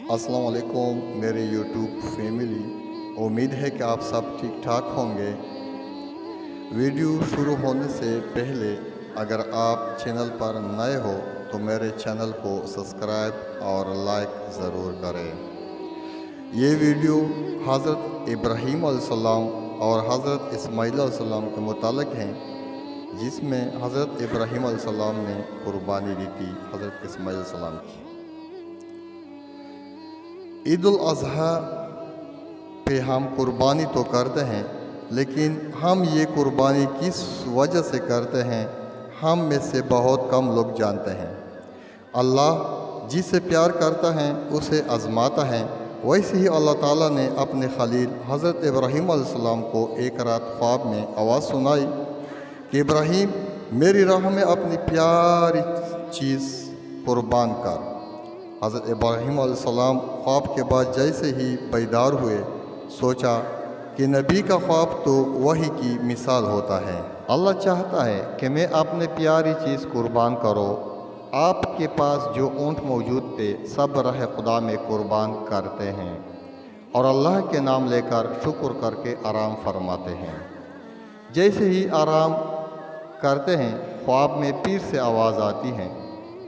अस्सलाम वालेकुम मेरे यूट्यूब फैमिली। उम्मीद है कि आप सब ठीक ठाक होंगे। वीडियो शुरू होने से पहले अगर आप चैनल पर नए हो तो मेरे चैनल को सब्सक्राइब और लाइक ज़रूर करें। ये वीडियो हज़रत इब्राहीम अलैहिस्सलाम और हज़रत इस्माईल अलैहिस्सलाम के मुतालिक हैं, जिसमें हज़रत इब्राहीम अलैहिस्सलाम ने कुर्बानी दी थी हज़रत इस्माईल अलैहिस्सलाम की। ईद उल अज़हा पे हम कुर्बानी तो करते हैं, लेकिन हम ये कुर्बानी किस वजह से करते हैं हम में से बहुत कम लोग जानते हैं। अल्लाह जिसे प्यार करता है उसे आज़माता है। वैसे ही अल्लाह ताला ने अपने खलील हज़रत इब्राहीम अलैहिस्सलाम को एक रात ख्वाब में आवाज़ सुनाई कि इब्राहीम मेरी राह में अपनी प्यारी चीज़ कुर्बान कर। हज़रत इब्राहीम अलैहिस्सलाम ख्वाब के बाद जैसे ही बेदार हुए, सोचा कि नबी का ख्वाब तो वही की मिसाल होता है। अल्लाह चाहता है कि मैं अपने प्यारी चीज़ कुर्बान करो। आपके पास जो ऊँट मौजूद थे सब राह खुदा में कुर्बान करते हैं और अल्लाह के नाम लेकर शुक्र करके आराम फरमाते हैं। जैसे ही आराम करते हैं ख्वाब में पीर से आवाज़ आती है,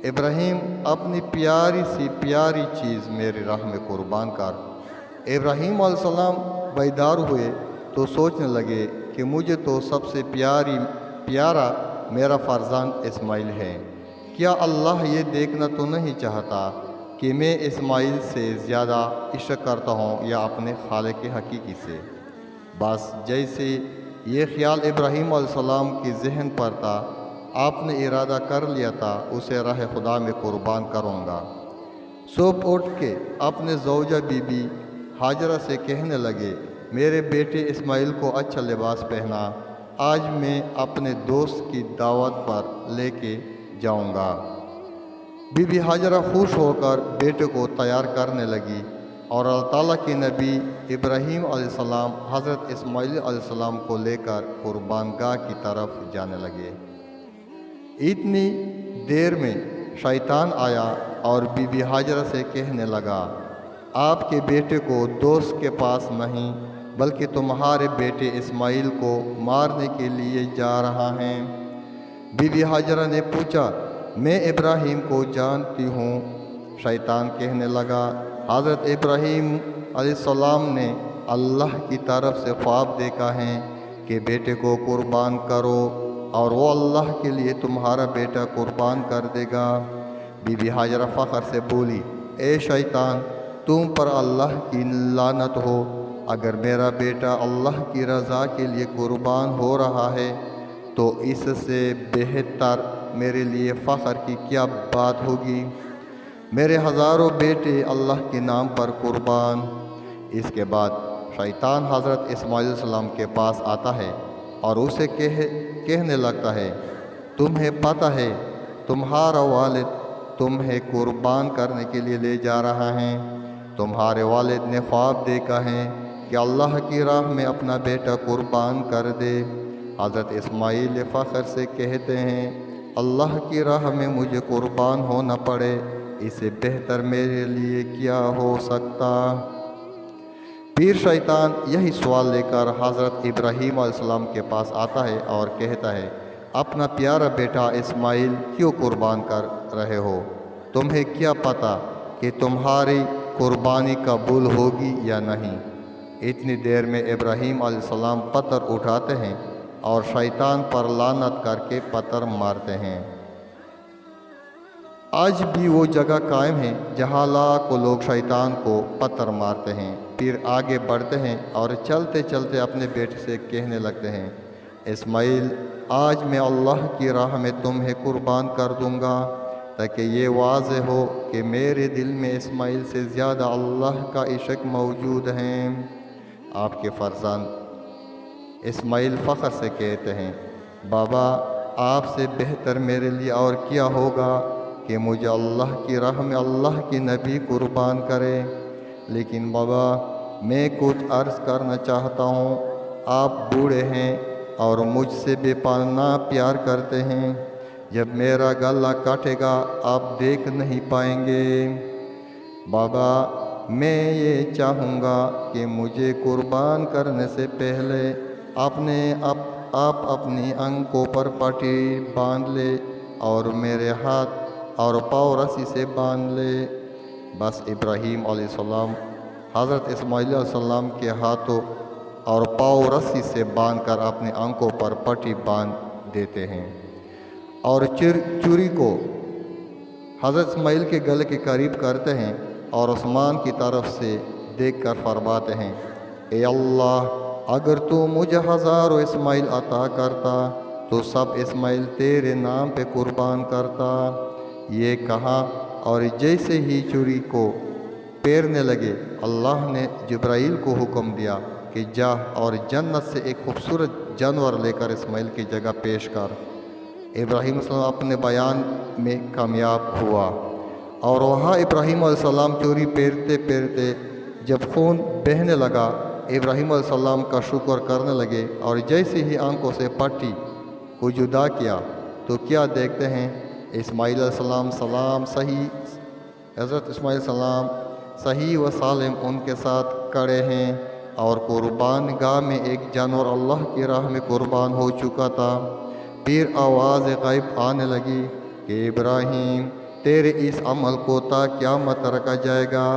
इब्राहीम अपनी प्यारी सी प्यारी चीज़ मेरी राह में कुर्बान कर। इब्राहीम अलैहिस्सलाम बेदार हुए तो सोचने लगे कि मुझे तो सबसे प्यारा मेरा फर्जंद इस्माइल है। क्या अल्लाह ये देखना तो नहीं चाहता कि मैं इस्माइल से ज़्यादा इश्क करता हूँ या अपने खालिक हकीकी से। बस जैसे ये ख्याल इब्राहीम अलैहिस्सलाम के जहन पर था, आपने इरादा कर लिया था उसे राह खुदा में कुर्बान करूँगा। सुबह उठ के अपने ज़ौजा बीबी हाजरा से कहने लगे, मेरे बेटे इस्माइल को अच्छा लिबास पहना, आज मैं अपने दोस्त की दावत पर लेके जाऊँगा। बीबी हाजरा खुश होकर बेटे को तैयार करने लगी और अल्लाह ताला के नबी इब्राहीम अलैहिस्सलाम हज़रत इस्माइल अलैहिस्सलाम को लेकर कुर्बानगाह की तरफ जाने लगे। इतनी देर में शैतान आया और बीबी हाजरा से कहने लगा, आपके बेटे को दोस्त के पास नहीं बल्कि तुम्हारे बेटे इस्माइल को मारने के लिए जा रहा है। बीबी हाजरा ने पूछा, मैं इब्राहीम को जानती हूँ। शैतान कहने लगा, हज़रत इब्राहीम अलैहिस्सलाम ने अल्लाह की तरफ से ख्वाब देखा है कि बेटे को कुर्बान करो और वो अल्लाह के लिए तुम्हारा बेटा कुर्बान कर देगा। बीबी हाजरा फ़ख्र से बोली, ए शैतान, तुम पर अल्लाह की लानत हो। अगर मेरा बेटा अल्लाह की रज़ा के लिए कुर्बान हो रहा है तो इससे बेहतर मेरे लिए फ़ख्र की क्या बात होगी। मेरे हज़ारों बेटे अल्लाह के नाम पर कुर्बान। इसके बाद शैतान हज़रत इस्माइल अलैहिस्सलाम के पास आता है और उसे कहने लगता है, तुम्हें पता है तुम्हारा वालिद तुम्हें कुर्बान करने के लिए ले जा रहा है। तुम्हारे वालिद ने ख्वाब देखा है कि अल्लाह की राह में अपना बेटा कुर्बान कर दे। हज़रत इस्माइल फ़ख्र से कहते हैं, अल्लाह की राह में मुझे कुर्बान होना पड़े, इससे बेहतर मेरे लिए क्या हो सकता। पीर शैतान यही सवाल लेकर हज़रत इब्राहीम अलैहिस्सलाम के पास आता है और कहता है, अपना प्यारा बेटा इस्माइल क्यों कुर्बान कर रहे हो? तुम्हें क्या पता कि तुम्हारी कुर्बानी कबूल होगी या नहीं। इतनी देर में इब्राहीम अलैहिस्सलाम पत्थर उठाते हैं और शैतान पर लानत करके पत्थर मारते हैं। आज भी वो जगह कायम है जहाँ लाखों लोग शैतान को पत्थर मारते हैं। फिर आगे बढ़ते हैं और चलते चलते अपने बेटे से कहने लगते हैं, इस्माइल, आज मैं अल्लाह की राह में तुम्हें कुर्बान कर दूँगा ताकि ये वाज़ेह हो कि मेरे दिल में इस्माइल से ज़्यादा अल्लाह का इश्क मौजूद है। आपके फर्जंद इस्माइल फ़ख्र से कहते हैं, बाबा, आपसे बेहतर मेरे लिए और क्या होगा कि मुझे अल्लाह की राह में अल्लाह की नबी कुर्बान करे। लेकिन बाबा, मैं कुछ अर्ज़ करना चाहता हूँ। आप बूढ़े हैं और मुझसे बेपनाह प्यार करते हैं। जब मेरा गला काटेगा आप देख नहीं पाएंगे। बाबा, میں یہ چاہوں گا کہ مجھے قربان کرنے سے پہلے آپ اپنی آنکھوں پر پٹی باندھ لے اور میرے ہاتھ اور پاؤں رسی سے باندھ لے۔ بس ابراہیم علیہ السلام حضرت اسماعیل علیہ السلام کے ہاتھوں اور پاؤں رسی سے باندھ کر اپنی آنکھوں پر پٹی باندھ دیتے ہیں، اور چوری کو حضرت اسماعیل کے گلے کے قریب کرتے ہیں اور آسمان کی طرف سے دیکھ کر فرماتے ہیں، اے اللہ، اگر تو مجھے ہزاروں اسماعیل عطا کرتا تو سب اسماعیل تیرے نام پہ قربان کرتا۔ یہ کہا اور جیسے ہی چوری کو پیرنے لگے، اللہ نے جبرائیل کو حکم دیا کہ جا اور جنت سے ایک خوبصورت جانور لے کر اسماعیل کی جگہ پیش کر۔ ابراہیم علیہ السلام اپنے بیان میں کامیاب ہوا، اور وہاں ابراہیم علیہ السلام چوری پیرتے پیرتے جب خون بہنے لگا، ابراہیم علیہ السلام کا شکر کرنے لگے، اور جیسے ہی آنکھوں سے پٹی کو جدا کیا تو کیا دیکھتے ہیں، اسماعیل علیہ السلام حضرت اسماعیل علیہ السلام صحیح و سالم ان کے ساتھ کھڑے ہیں، اور قربان گاہ میں ایک جانور اللہ کی راہ میں قربان ہو چکا تھا۔ پھر آواز غیب آنے لگی کہ ابراہیم، تیرے اس عمل کو تا قیامت رکھا جائے گا،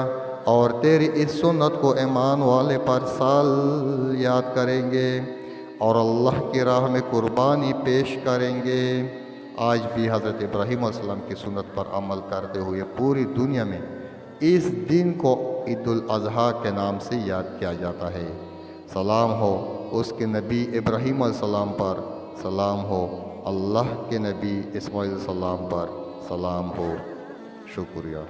اور تیری اس سنت کو ایمان والے پر سال یاد کریں گے اور اللہ کی راہ میں قربانی پیش کریں گے۔ آج بھی حضرت ابراہیم علیہ السلام کی سنت پر عمل کرتے ہوئے پوری دنیا میں اس دن کو عید الاضحیٰ کے نام سے یاد کیا جاتا ہے۔ سلام ہو اس کے نبی ابراہیم علیہ السلام پر، سلام ہو اللہ کے نبی اسماعیل علیہ السلام پر، سلام ہو۔ شکریہ۔